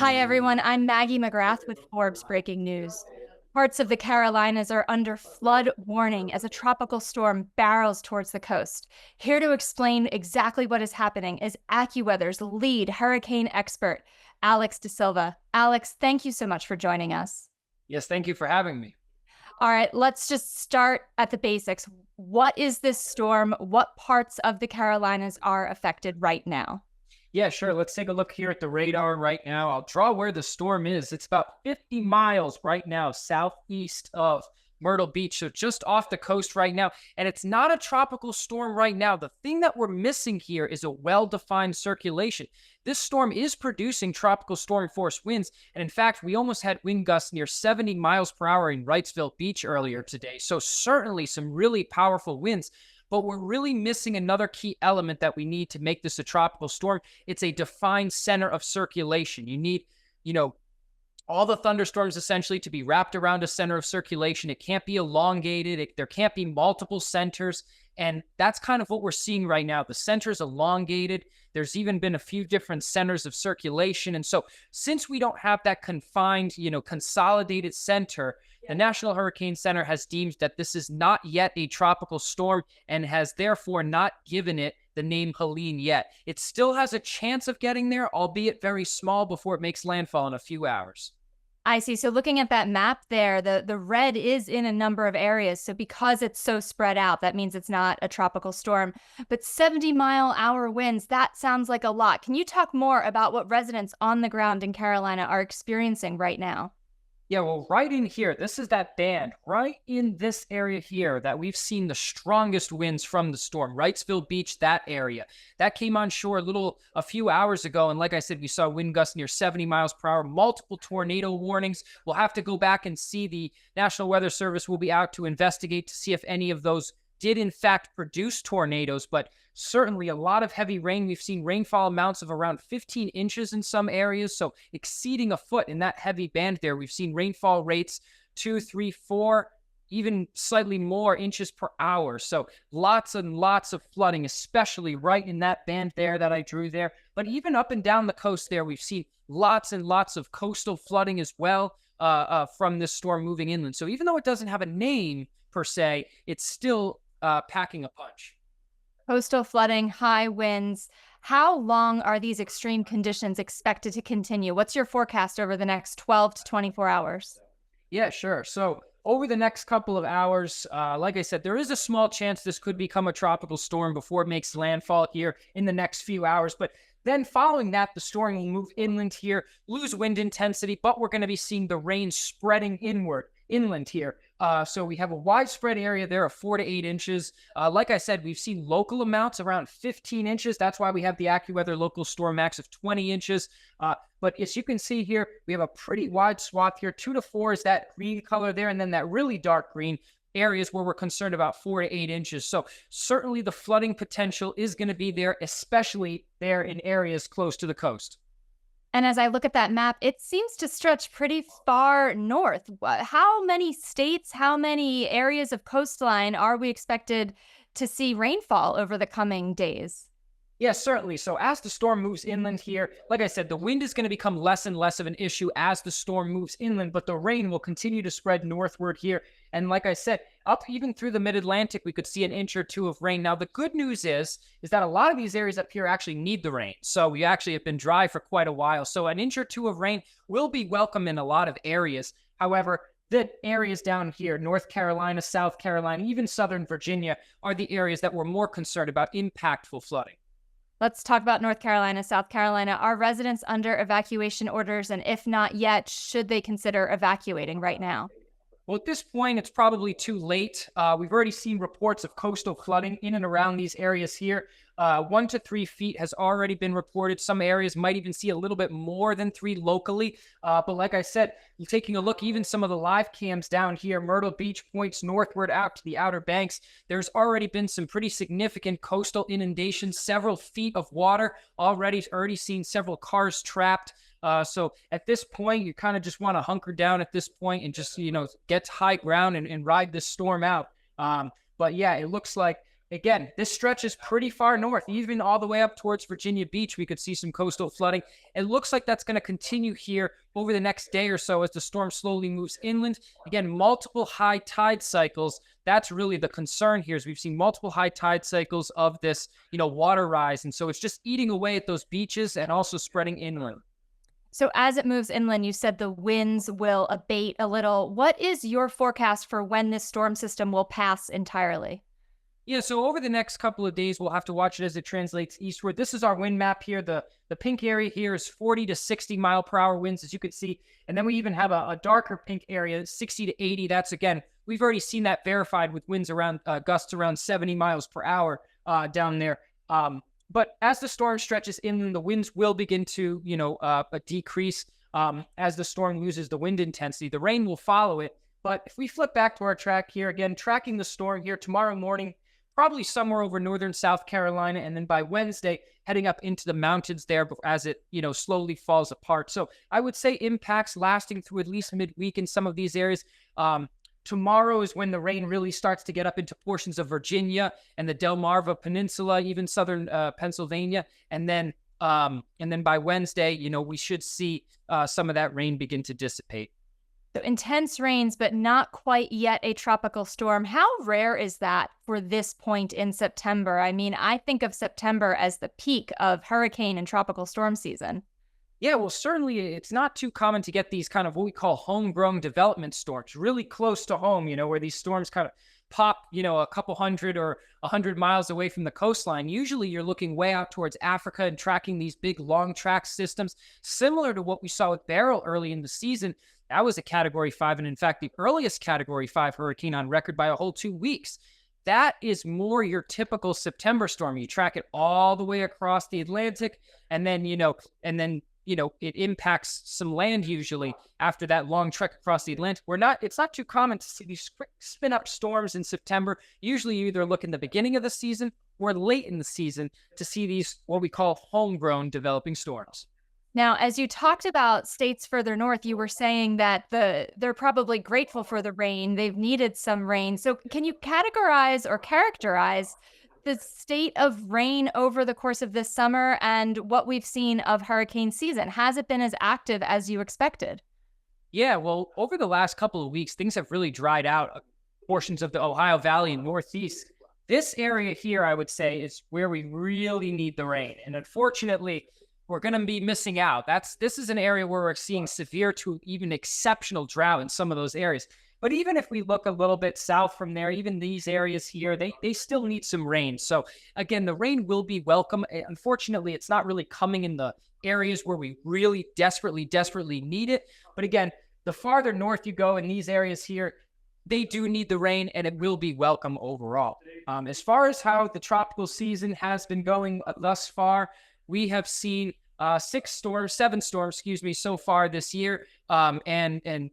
Hi, everyone. I'm Maggie McGrath with Forbes Breaking News. Parts of the Carolinas are under flood warning as a tropical storm barrels towards the coast. Here to explain exactly what is happening is AccuWeather's lead hurricane expert, Alex DaSilva. Alex, thank you so much for joining us. Yes, thank you for having me. All right, let's just start at the basics. What is this storm? What parts of the Carolinas are affected right now? Yeah, sure. Let's take a look here at the radar right now. I'll draw where the storm is. It's about 50 miles right now southeast of Myrtle Beach, so just off the coast right now. And it's not a tropical storm right now. The thing that we're missing here is a well-defined circulation. This storm is producing tropical storm force winds. And in fact, we almost had wind gusts near 70 miles per hour in Wrightsville Beach earlier today. So certainly some really powerful winds. But we're really missing another key element that we need to make this a tropical storm. It's a defined center of circulation. You need, all the thunderstorms essentially to be wrapped around a center of circulation. It can't be elongated. There can't be multiple centers. And that's kind of what we're seeing right now. The center's elongated. There's even been a few different centers of circulation. And so since we don't have that confined, consolidated center, the National Hurricane Center has deemed that this is not yet a tropical storm and has therefore not given it the name Helene yet. It still has a chance of getting there, albeit very small, before it makes landfall in a few hours. I see. So looking at that map there, the red is in a number of areas. So because it's so spread out, that means it's not a tropical storm. But 70-mile-hour winds, that sounds like a lot. Can you talk more about what residents on the ground in Carolina are experiencing right now? Yeah, well, right in here, this is that band, right in this area here that we've seen the strongest winds from the storm. Wrightsville Beach, that area. That came on shore a few hours ago. And like I said, we saw wind gusts near 70 miles per hour, multiple tornado warnings. We'll have to go back and see. The National Weather Service will be out to investigate to see if any of those did in fact produce tornadoes, but certainly a lot of heavy rain. We've seen rainfall amounts of around 15 inches in some areas, so exceeding a foot in that heavy band there. We've seen rainfall rates 2, 3, 4, even slightly more inches per hour. So lots and lots of flooding, especially right in that band there that I drew there. But even up and down the coast there, we've seen lots and lots of coastal flooding as well from this storm moving inland. So even though it doesn't have a name per se, it's still packing a punch. Coastal flooding, high winds. How long are these extreme conditions expected to continue? What's your forecast over the next 12 to 24 hours? Yeah, sure. So over the next couple of hours, like I said, there is a small chance this could become a tropical storm before it makes landfall here in the next few hours. But then following that, the storm will move inland here, lose wind intensity, but we're going to be seeing the rain spreading inland here. So we have a widespread area there of 4 to 8 inches. Like I said, we've seen local amounts around 15 inches. That's why we have the AccuWeather local storm max of 20 inches. But as you can see here, we have a pretty wide swath here. 2 to 4 is that green color there, and then that really dark green areas where we're concerned about 4 to 8 inches. So certainly the flooding potential is going to be there, especially there in areas close to the coast. And as I look at that map, it seems to stretch pretty far north. How many states, how many areas of coastline are we expected to see rainfall over the coming days? Yes, certainly. So as the storm moves inland here, like I said, the wind is going to become less and less of an issue as the storm moves inland, but the rain will continue to spread northward here. And like I said, up even through the mid-Atlantic, we could see an inch or two of rain. Now, the good news is that a lot of these areas up here actually need the rain. So we actually have been dry for quite a while. So an inch or two of rain will be welcome in a lot of areas. However, the areas down here, North Carolina, South Carolina, even Southern Virginia, are the areas that we're more concerned about impactful flooding. Let's talk about North Carolina, South Carolina. Are residents under evacuation orders? And if not yet, should they consider evacuating right now? Well, at this point, it's probably too late. We've already seen reports of coastal flooding in and around these areas here. 1 to 3 feet has already been reported. Some areas might even see a little bit more than 3 locally. But like I said, taking a look, even some of the live cams down here, Myrtle Beach points northward out to the Outer Banks. There's already been some pretty significant coastal inundations, several feet of water already seen several cars trapped. So at this point, you kind of just want to hunker down at this point and just, get to high ground and ride this storm out. But yeah, it looks like again, this stretches pretty far north, even all the way up towards Virginia Beach. We could see some coastal flooding. It looks like that's going to continue here over the next day or so as the storm slowly moves inland. Again, multiple high tide cycles. That's really the concern here, is we've seen multiple high tide cycles of this, water rise. And so it's just eating away at those beaches and also spreading inland. So as it moves inland, you said the winds will abate a little. What is your forecast for when this storm system will pass entirely? Yeah, so over the next couple of days, we'll have to watch it as it translates eastward. This is our wind map here. The pink area here is 40 to 60 mile per hour winds, as you can see. And then we even have a darker pink area, 60 to 80. That's, again, we've already seen that verified with winds around gusts around 70 miles per hour down there. But as the storm stretches inland, the winds will begin to, decrease as the storm loses the wind intensity. The rain will follow it. But if we flip back to our track here, again, tracking the storm here tomorrow morning, probably somewhere over northern South Carolina, and then by Wednesday, heading up into the mountains there as it, slowly falls apart. So I would say impacts lasting through at least midweek in some of these areas. Tomorrow is when the rain really starts to get up into portions of Virginia and the Delmarva Peninsula, even southern Pennsylvania. And then by Wednesday, we should see some of that rain begin to dissipate. So intense rains, but not quite yet a tropical storm. How rare is that for this point in September? I mean, I think of September as the peak of hurricane and tropical storm season. Yeah, well, certainly it's not too common to get these kind of what we call homegrown development storms, really close to home, where these storms kind of pop, a couple hundred or 100 miles away from the coastline. Usually you're looking way out towards Africa and tracking these big long track systems, similar to what we saw with Beryl early in the season. That was a Category 5, and in fact, the earliest Category 5 hurricane on record by a whole 2 weeks. That is more your typical September storm. You track it all the way across the Atlantic, and then, it impacts some land usually after that long trek across the Atlantic. It's not too common to see these quick spin up storms in September. Usually you either look in the beginning of the season or late in the season to see these, what we call homegrown developing storms. Now, as you talked about states further north, you were saying that they're probably grateful for the rain. They've needed some rain. So can you categorize or characterize the state of rain over the course of this summer and what we've seen of hurricane season? Has it been as active as you expected? Yeah, well, over the last couple of weeks, things have really dried out portions of the Ohio Valley and Northeast. This area here, I would say, is where we really need the rain. And unfortunately, we're going to be missing out. This is an area where we're seeing severe to even exceptional drought in some of those areas. But even if we look a little bit south from there, even these areas here, they still need some rain. So again, the rain will be welcome. Unfortunately, it's not really coming in the areas where we really desperately need it. But again, the farther north you go in these areas here, they do need the rain, and it will be welcome overall. As far as how the tropical season has been going thus far, we have seen 7 storms, so far this year. And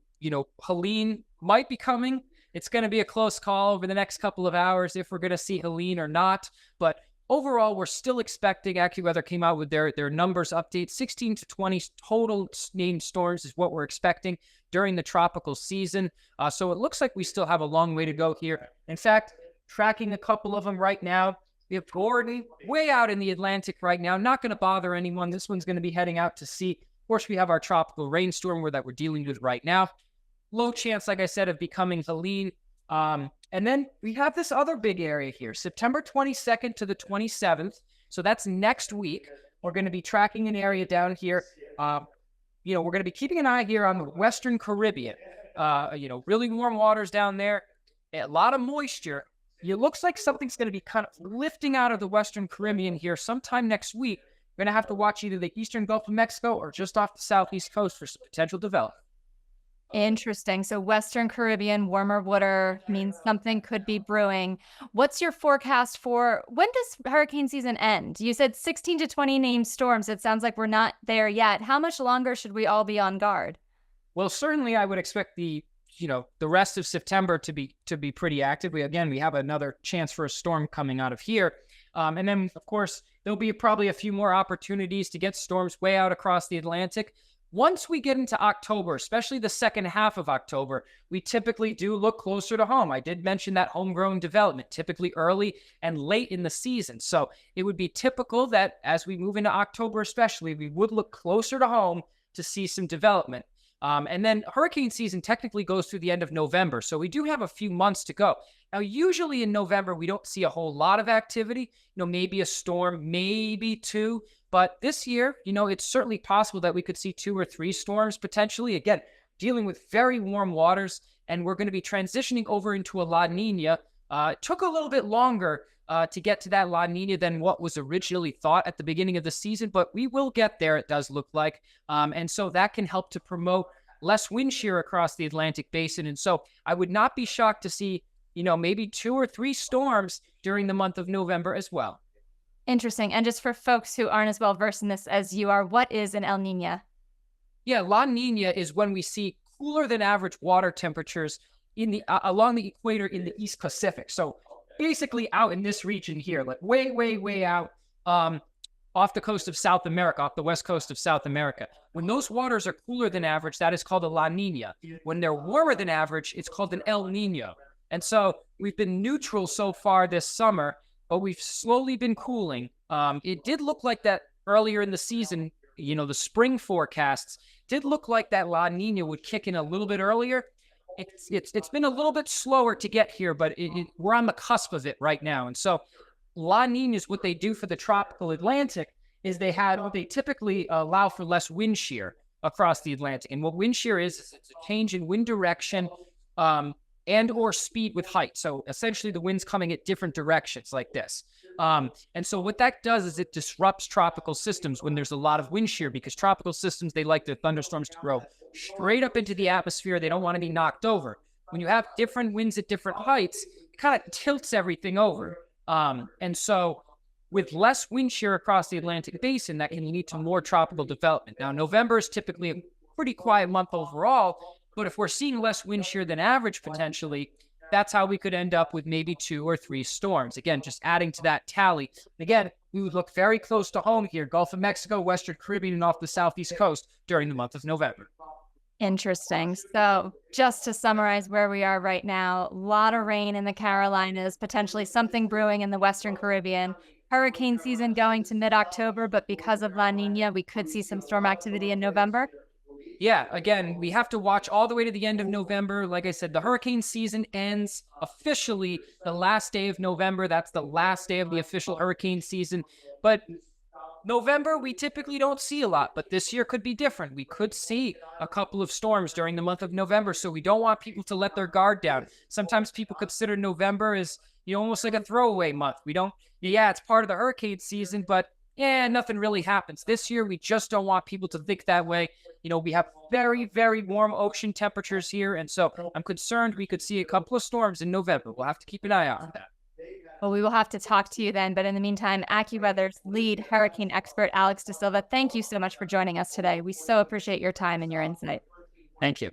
Helene might be coming. It's going to be a close call over the next couple of hours if we're going to see Helene or not. But overall, we're still expecting. AccuWeather came out with their numbers update. 16 to 20 total named storms is what we're expecting during the tropical season. So it looks like we still have a long way to go here. In fact, tracking a couple of them right now. We have Gordon way out in the Atlantic right now. Not going to bother anyone. This one's going to be heading out to sea. Of course, we have our tropical rainstorm that we're dealing with right now. Low chance, like I said, of becoming Helene. And then we have this other big area here, September 22nd to the 27th. So that's next week. We're going to be tracking an area down here. We're going to be keeping an eye here on the Western Caribbean. Really warm waters down there. A lot of moisture. It looks like something's going to be kind of lifting out of the Western Caribbean here sometime next week. We're going to have to watch either the eastern Gulf of Mexico or just off the southeast coast for some potential development. Interesting. So Western Caribbean, warmer water means something could be brewing. What's your forecast for when does hurricane season end? You said 16 to 20 named storms. It sounds like we're not there yet. How much longer should we all be on guard? Well, certainly I would expect the rest of September to be pretty active. We have another chance for a storm coming out of here. And then, of course, there'll be probably a few more opportunities to get storms way out across the Atlantic. Once we get into October, especially the second half of October, we typically do look closer to home. I did mention that homegrown development, typically early and late in the season. So it would be typical that as we move into October, especially, we would look closer to home to see some development. And then hurricane season technically goes through the end of November. So we do have a few months to go. Now, usually in November, we don't see a whole lot of activity, maybe a storm, maybe two. But this year, it's certainly possible that we could see 2 or 3 storms potentially. Again, dealing with very warm waters, and we're going to be transitioning over into a La Nina. It took a little bit longer to get to that La Nina than what was originally thought at the beginning of the season, but we will get there, it does look like. And so that can help to promote less wind shear across the Atlantic basin. And so I would not be shocked to see, maybe 2 or 3 storms during the month of November as well. Interesting. And just for folks who aren't as well versed in this as you are, what is an El Nino? Yeah, La Nina is when we see cooler than average water temperatures in the along the equator in the East Pacific. So basically out in this region here, like way, way, way out off the coast of South America, off the west coast of South America. When those waters are cooler than average, that is called a La Nina. When they're warmer than average, it's called an El Nino. And so we've been neutral so far this summer, but we've slowly been cooling. It did look like that earlier in the season. The spring forecasts did look like that La Nina would kick in a little bit earlier. It's been a little bit slower to get here, but we're on the cusp of it right now. And so La Ninas, what they do for the tropical Atlantic is they typically allow for less wind shear across the Atlantic. And what wind shear is it's a change in wind direction and or speed with height. So essentially the wind's coming at different directions like this. And so what that does is it disrupts tropical systems when there's a lot of wind shear, because tropical systems, they like their thunderstorms to grow straight up into the atmosphere. They don't want to be knocked over. When you have different winds at different heights, it kind of tilts everything over. And so with less wind shear across the Atlantic basin, that can lead to more tropical development. Now, November is typically a pretty quiet month overall, but if we're seeing less wind shear than average potentially, that's how we could end up with maybe 2 or 3 storms. Again, just adding to that tally. Again, we would look very close to home here, Gulf of Mexico, Western Caribbean, and off the southeast coast during the month of November. Interesting. So just to summarize where we are right now, a lot of rain in the Carolinas, potentially something brewing in the Western Caribbean, hurricane season going to mid-October, but because of La Nina, we could see some storm activity in November. Yeah, again, we have to watch all the way to the end of November. Like I said, the hurricane season ends officially the last day of November. That's the last day of the official hurricane season. But November, we typically don't see a lot, but this year could be different. We could see a couple of storms during the month of November, so we don't want people to let their guard down. Sometimes people consider November as, almost like a throwaway month. It's part of the hurricane season, but nothing really happens. This year, we just don't want people to think that way. We have very, very warm ocean temperatures here, and so I'm concerned we could see a couple of storms in November. We'll have to keep an eye out for that. Well, we will have to talk to you then. But in the meantime, AccuWeather's lead hurricane expert, Alex DaSilva, thank you so much for joining us today. We so appreciate your time and your insight. Thank you.